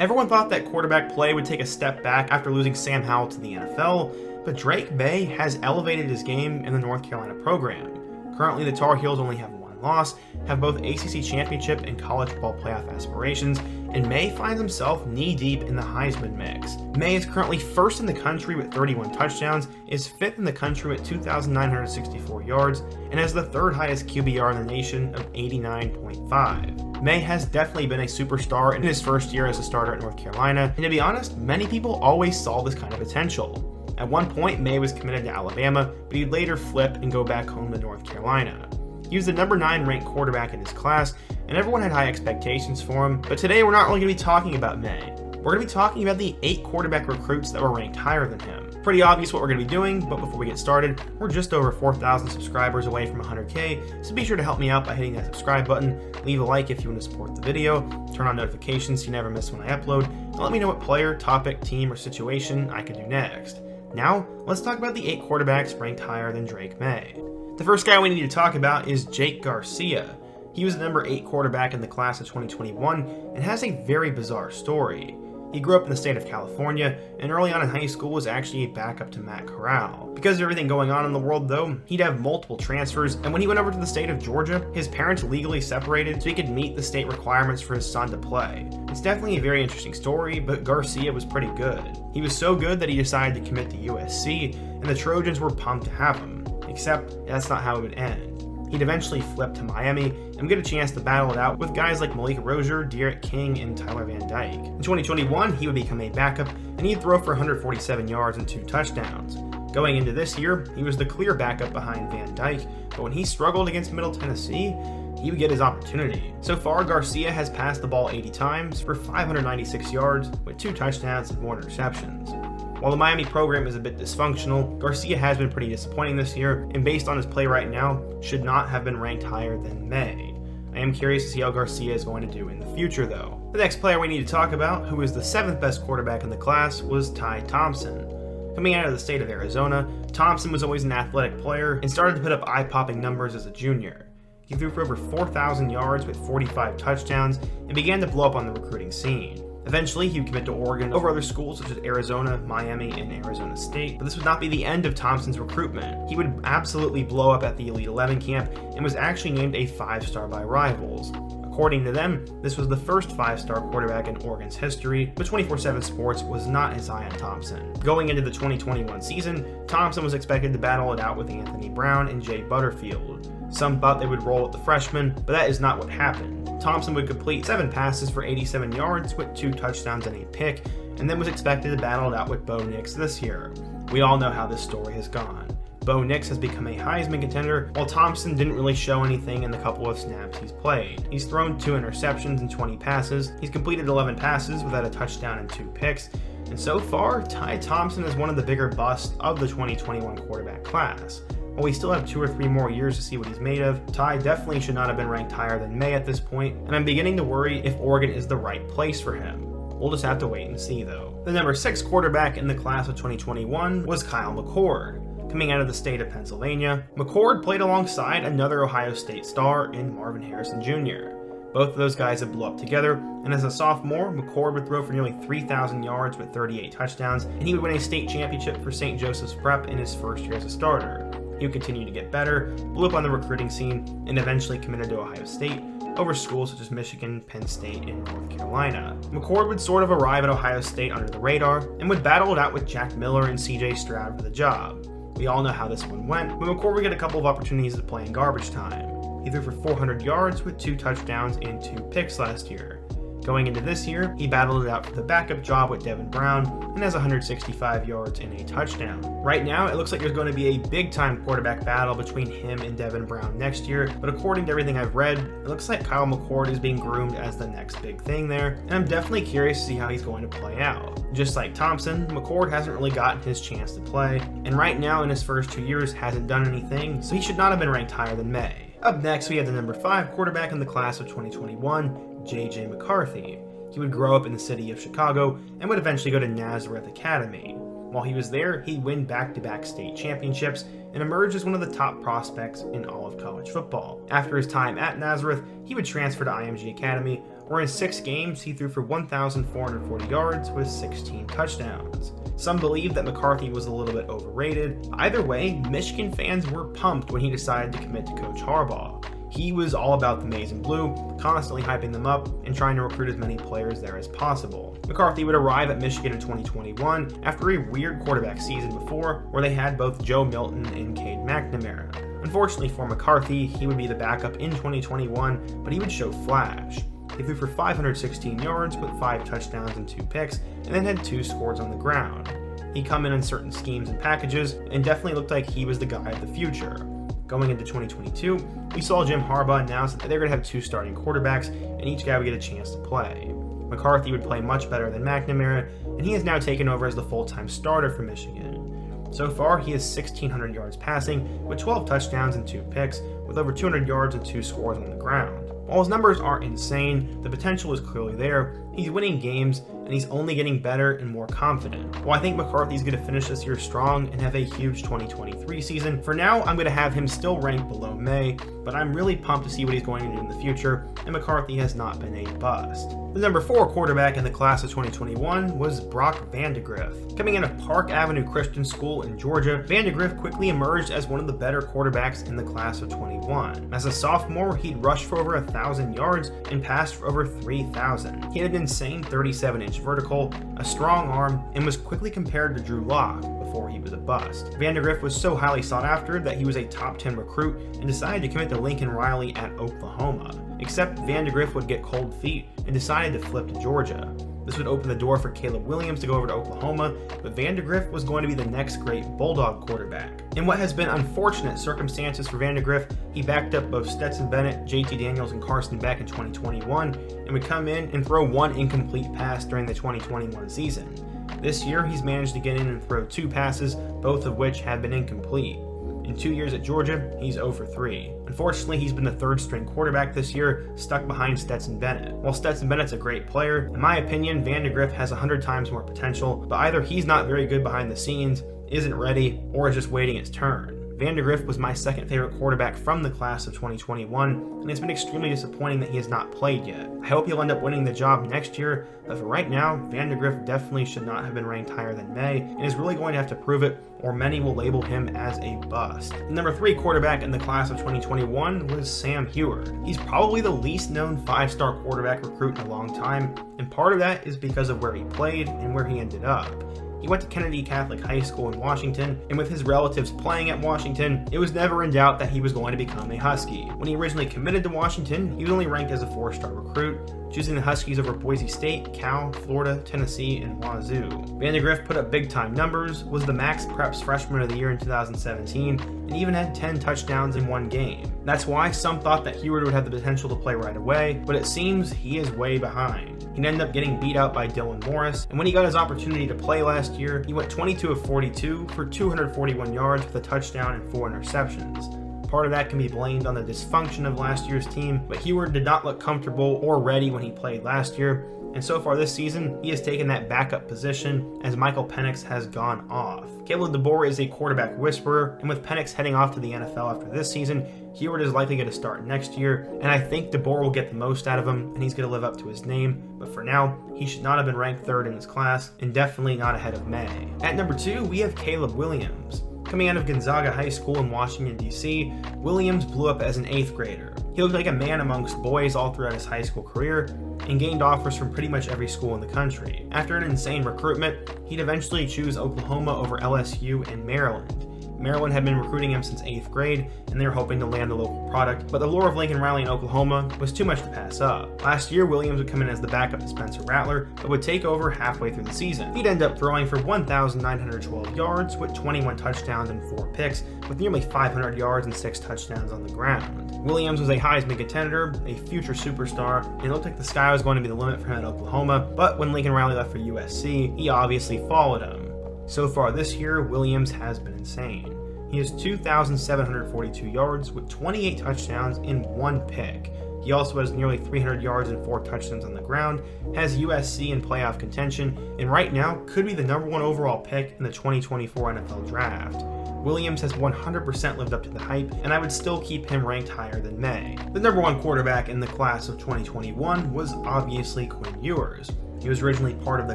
Everyone thought that quarterback play would take a step back after losing Sam Howell to the NFL, but Drake Maye has elevated his game in the North Carolina program. Currently, the Tar Heels only have one loss, have both ACC championship and college football playoff aspirations, and Maye finds himself knee-deep in the Heisman mix. Maye is currently first in the country with 31 touchdowns, is fifth in the country with 2,964 yards, and has the third highest QBR in the nation of 89.5. Maye has definitely been a superstar in his first year as a starter at North Carolina, and to be honest, many people always saw this kind of potential. At one point, Maye was committed to Alabama, but he'd later flip and go back home to North Carolina. He was the number 9 ranked quarterback in his class, and everyone had high expectations for him, but today we're not really going to be talking about Maye. We're going to be talking about the 8 quarterback recruits that were ranked higher than him. Pretty obvious what we're going to be doing, but before we get started, we're just over 4,000 subscribers away from 100K, so be sure to help me out by hitting that subscribe button, leave a like if you want to support the video, turn on notifications so you never miss when I upload, and let me know what player, topic, team, or situation I can do next. Now, let's talk about the 8 quarterbacks ranked higher than Drake Maye. The first guy we need to talk about is Jake Garcia. He was the number 8 quarterback in the class of 2021 and has a very bizarre story. He grew up in the state of California, and early on in high school was actually a backup to Matt Corral. Because of everything going on in the world though, he'd have multiple transfers, and when he went over to the state of Georgia, his parents legally separated so he could meet the state requirements for his son to play. It's definitely a very interesting story, but Garcia was pretty good. He was so good that he decided to commit to USC, and the Trojans were pumped to have him. Except, that's not how it would end. He'd eventually flip to Miami and get a chance to battle it out with guys like Malik Rozier, Derek King, and Tyler Van Dyke. In 2021, he would become a backup, and he'd throw for 147 yards and 2 touchdowns. Going into this year, he was the clear backup behind Van Dyke, but when he struggled against Middle Tennessee, he would get his opportunity. So far, Garcia has passed the ball 80 times for 596 yards with 2 touchdowns and 1 interceptions. While the Miami program is a bit dysfunctional, Garcia has been pretty disappointing this year, and based on his play right now, should not have been ranked higher than Maye. I am curious to see how Garcia is going to do in the future though. The next player we need to talk about, who is the 7th best quarterback in the class, was Thompson. Coming out of the state of Arizona, Thompson was always an athletic player and started to put up eye-popping numbers as a junior. He threw for over 4,000 yards with 45 touchdowns and began to blow up on the recruiting scene. Eventually, he would commit to Oregon over other schools such as Arizona, Miami, and Arizona State, but this would not be the end of Thompson's recruitment. He would absolutely blow up at the Elite 11 camp and was actually named a 5-star by Rivals. According to them, this was the first 5-star quarterback in Oregon's history, but 24/7 Sports was not as high on Thompson. Going into the 2021 season, Thompson was expected to battle it out with Anthony Brown and Jay Butterfield. Some thought they would roll with the freshman, but that is not what happened. Thompson would complete 7 passes for 87 yards with 2 touchdowns and a pick, and then was expected to battle it out with Bo Nix this year. We all know how this story has gone. Bo Nix has become a Heisman contender, while Thompson didn't really show anything in the couple of snaps he's played. He's thrown 2 interceptions and 20 passes, he's completed 11 passes without a touchdown and 2 picks, and so far, Thompson is one of the bigger busts of the 2021 quarterback class. While we still have 2 or 3 more years to see what he's made of, definitely should not have been ranked higher than Maye at this point, and I'm beginning to worry if Oregon is the right place for him. We'll just have to wait and see though. The number 6 quarterback in the class of 2021 was Kyle McCord. Coming out of the state of Pennsylvania, McCord played alongside another Ohio State star in Marvin Harrison Jr. Both of those guys have blew up together, and as a sophomore, McCord would throw for nearly 3,000 yards with 38 touchdowns, and he would win a state championship for St. Joseph's Prep in his first year as a starter. He would continue to get better, blew up on the recruiting scene, and eventually committed to Ohio State over schools such as Michigan, Penn State, and North Carolina. McCord would sort of arrive at Ohio State under the radar and would battle it out with Jack Miller and CJ Stroud for the job. We all know how this one went, but McCord would get a couple of opportunities to play in garbage time. He threw for 400 yards with 2 touchdowns and 2 picks last year. Going into this year, he battled it out for the backup job with Devin Brown and has 165 yards and a touchdown. Right now, it looks like there's going to be a big-time quarterback battle between him and Devin Brown next year, but according to everything I've read, it looks like Kyle McCord is being groomed as the next big thing there, and I'm definitely curious to see how he's going to play out. Just like Thompson, McCord hasn't really gotten his chance to play, and right now in his first 2 years hasn't done anything, so he should not have been ranked higher than Maye. Up next, we have the number 5 quarterback in the class of 2021, J.J. McCarthy. He would grow up in the city of Chicago and would eventually go to Nazareth Academy. While he was there, he'd win back-to-back state championships and emerged as one of the top prospects in all of college football. After his time at Nazareth, he would transfer to IMG Academy, where in 6 games he threw for 1,440 yards with 16 touchdowns. Some believe that McCarthy was a little bit overrated. Either way, Michigan fans were pumped when he decided to commit to Coach Harbaugh. He was all about the maize and blue, constantly hyping them up and trying to recruit as many players there as possible. McCarthy would arrive at Michigan in 2021 after a weird quarterback season before, where they had both Joe Milton and Cade McNamara. Unfortunately for McCarthy, he would be the backup in 2021, but he would show flash. He threw for 516 yards with 5 touchdowns and 2 picks, and then had 2 scores on the ground. He'd come in certain schemes and packages, and definitely looked like he was the guy of the future. Going into 2022, we saw Jim Harbaugh announce that they're going to have 2 starting quarterbacks, and each guy would get a chance to play. McCarthy would play much better than McNamara, and he has now taken over as the full-time starter for Michigan. So far, he has 1,600 yards passing, with 12 touchdowns and 2 picks, with over 200 yards and 2 scores on the ground. While his numbers aren't insane, the potential is clearly there. He's winning games, and he's only getting better and more confident. While I think McCarthy's going to finish this year strong and have a huge 2023 season, for now I'm going to have him still ranked below Maye, but I'm really pumped to see what he's going to do in the future, and McCarthy has not been a bust. The number 4 quarterback in the class of 2021 was Brock Vandergriff. Coming in of Park Avenue Christian School in Georgia, Vandergriff quickly emerged as one of the better quarterbacks in the class of 21. As a sophomore, he'd rushed for over 1,000 yards and passed for over 3,000. He had an insane 37-inch vertical, a strong arm, and was quickly compared to Drew Lock before he was a bust. Vandergriff was so highly sought after that he was a top 10 recruit and decided to commit to Lincoln Riley at Oklahoma. Except Vandergriff would get cold feet and decided to flip to Georgia. This would open the door for Caleb Williams to go over to Oklahoma, but Vandergriff was going to be the next great Bulldog quarterback. In what has been unfortunate circumstances for Vandergriff, he backed up both Stetson Bennett, JT Daniels, and Carson Beck in 2021, and would come in and throw 1 incomplete pass during the 2021 season. This year, he's managed to get in and throw 2 passes, both of which have been incomplete. In 2 years at Georgia, he's 0 for 3. Unfortunately, he's been the 3rd-string quarterback this year, stuck behind Stetson Bennett. While Stetson Bennett's a great player, in my opinion, Vandergriff has 100 times more potential, but either he's not very good behind the scenes, isn't ready, or is just waiting his turn. Vandergriff was my 2nd favorite quarterback from the class of 2021, and it's been extremely disappointing that he has not played yet. I hope he'll end up winning the job next year, but for right now, Vandergriff definitely should not have been ranked higher than Maye, and is really going to have to prove it, or many will label him as a bust. The number 3 quarterback in the class of 2021 was Sam Heward. He's probably the least known 5-star quarterback recruit in a long time, and part of that is because of where he played and where he ended up. He went to Kennedy Catholic High School in Washington, and with his relatives playing at Washington, it was never in doubt that he was going to become a Husky. When he originally committed to Washington, he was only ranked as a 4-star recruit, choosing the Huskies over Boise State, Cal, Florida, Tennessee, and Wazoo. Vandergriff put up big-time numbers, was the Max Preps Freshman of the Year in 2017, and even had 10 touchdowns in 1 game. That's why some thought that Heward would have the potential to play right away, but it seems he is way behind. He'd end up getting beat out by Dylan Morris, and when he got his opportunity to play last year, he went 22 of 42 for 241 yards with a touchdown and 4 interceptions. Part of that can be blamed on the dysfunction of last year's team, but Heward did not look comfortable or ready when he played last year, and so far this season, he has taken that backup position as Michael Penix has gone off. Caleb DeBoer is a quarterback whisperer, and with Penix heading off to the NFL after this season, Heward is likely going to start next year, and I think DeBoer will get the most out of him, and he's going to live up to his name, but for now, he should not have been ranked 3rd in this class, and definitely not ahead of Maye. At number 2, we have Caleb Williams. Coming out of Gonzaga High School in Washington, D.C., Williams blew up as an 8th grader. He looked like a man amongst boys all throughout his high school career, and gained offers from pretty much every school in the country. After an insane recruitment, he'd eventually choose Oklahoma over LSU and Maryland. Maryland had been recruiting him since 8th grade, and they were hoping to land a local product, but the lure of Lincoln Riley in Oklahoma was too much to pass up. Last year, Williams would come in as the backup to Spencer Rattler, but would take over halfway through the season. He'd end up throwing for 1,912 yards with 21 touchdowns and 4 picks, with nearly 500 yards and 6 touchdowns on the ground. Williams was a Heisman contender, a future superstar, and it looked like the sky was going to be the limit for him at Oklahoma, but when Lincoln Riley left for USC, he obviously followed him. So far this year, Williams has been insane. He has 2,742 yards with 28 touchdowns and 1 pick. He also has nearly 300 yards and 4 touchdowns on the ground, has USC in playoff contention, and right now could be the number 1 overall pick in the 2024 NFL Draft. Williams has 100% lived up to the hype, and I would still keep him ranked higher than Maye. The number one quarterback in the class of 2021 was obviously Quinn Ewers. He was originally part of the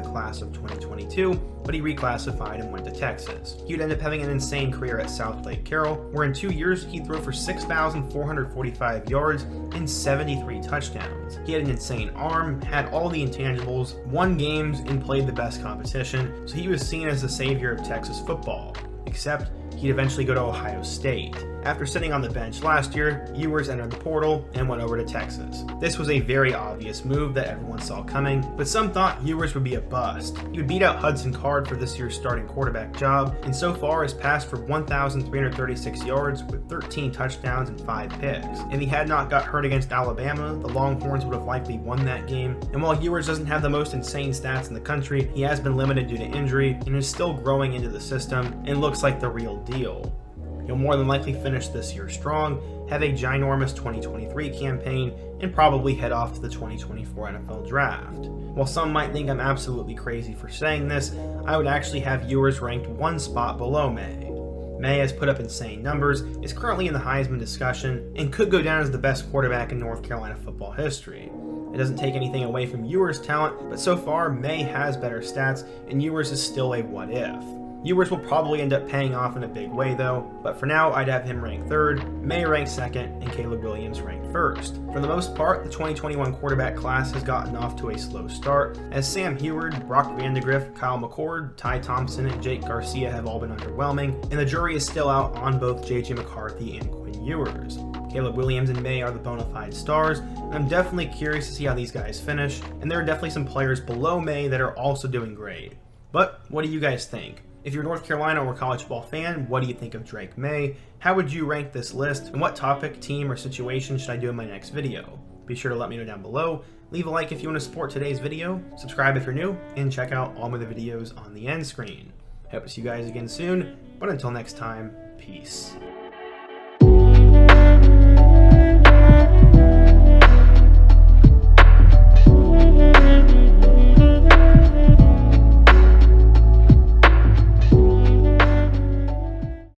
class of 2022, but he reclassified and went to Texas. He would end up having an insane career at South Lake Carroll, where in 2 years he threw for 6,445 yards and 73 touchdowns. He had an insane arm, had all the intangibles, won games, and played the best competition, so he was seen as the savior of Texas football. Except he'd eventually go to Ohio State. After sitting on the bench last year, Ewers entered the portal and went over to Texas. This was a very obvious move that everyone saw coming, but some thought Ewers would be a bust. He would beat out Hudson Card for this year's starting quarterback job, and so far has passed for 1,336 yards with 13 touchdowns and 5 picks. If he had not got hurt against Alabama, the Longhorns would have likely won that game, and while Ewers doesn't have the most insane stats in the country, he has been limited due to injury and is still growing into the system and looks like the real deal. He'll more than likely finish this year strong, have a ginormous 2023 campaign, and probably head off to the 2024 NFL Draft. While some might think I'm absolutely crazy for saying this, I would actually have Ewers ranked one spot below Maye. Maye has put up insane numbers, is currently in the Heisman discussion, and could go down as the best quarterback in North Carolina football history. It doesn't take anything away from Ewers' talent, but so far Maye has better stats, and Ewers is still a what if. Ewers will probably end up paying off in a big way though, but for now I'd have him ranked 3rd, Maye ranked 2nd, and Caleb Williams ranked 1st. For the most part, the 2021 quarterback class has gotten off to a slow start, as Sam Heward, Brock Vandergriff, Kyle McCord, Ty Thompson, and Jake Garcia have all been underwhelming, and the jury is still out on both JJ McCarthy and Quinn Ewers. Caleb Williams and Maye are the bona fide stars, and I'm definitely curious to see how these guys finish, and there are definitely some players below Maye that are also doing great. But what do you guys think? If you're a North Carolina or college football fan, what do you think of Drake Maye? How would you rank this list? And what topic, team, or situation should I do in my next video? Be sure to let me know down below. Leave a like if you want to support today's video, subscribe if you're new, and check out all my other videos on the end screen. Hope to see you guys again soon, but until next time, peace.